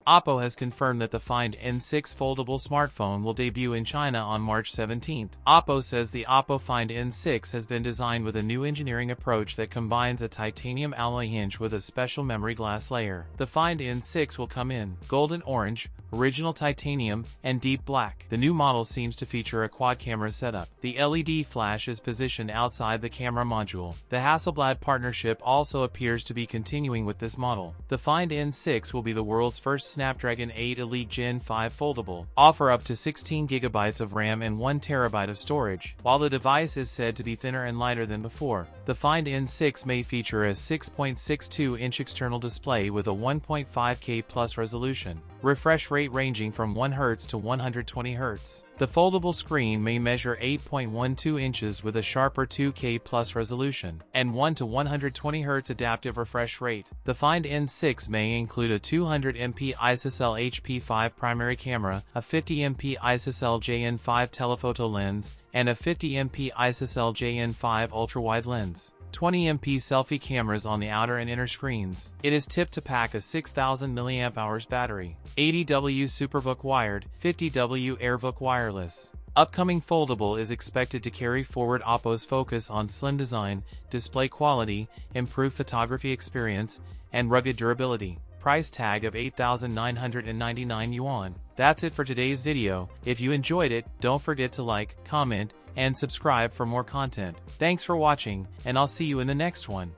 OPPO has confirmed that the Find N6 foldable smartphone will debut in China on March 17. OPPO says the OPPO Find N6 has been designed with a new engineering approach that combines a titanium alloy hinge with a special memory glass layer. The Find N6 will come in golden orange, original titanium, and deep black. The new model seems to feature a quad camera setup. The LED flash is positioned outside the camera module. The Hasselblad partnership also appears to be continuing with this model. The Find N6 will be the world's first Snapdragon 8 Elite Gen 5 foldable, offer up to 16 GB of RAM and 1 TB of storage. While the device is said to be thinner and lighter than before, the Find N6 may feature a 6.62-inch external display with a 1.5K plus resolution, refresh rate ranging from 1 Hz to 120 Hz. The foldable screen may measure 8.12 inches with a sharper 2K plus resolution and 1 to 120 Hz adaptive refresh rate. The Find N6 may include a 200MP ISOCELL HP5 primary camera, a 50MP ISOCELL JN5 telephoto lens, and a 50MP ISOCELL JN5 ultrawide lens. 20MP selfie cameras on the outer and inner screens. It is tipped to pack a 6000 mAh battery, 80W SuperVOOC wired, 50W AirVOOC wireless. Upcoming foldable is expected to carry forward OPPO's focus on slim design, display quality, improved photography experience, and rugged durability. Price tag of 8,999 yuan. That's it for today's video. If you enjoyed it, don't forget to like, comment, and subscribe for more content. Thanks for watching, and I'll see you in the next one.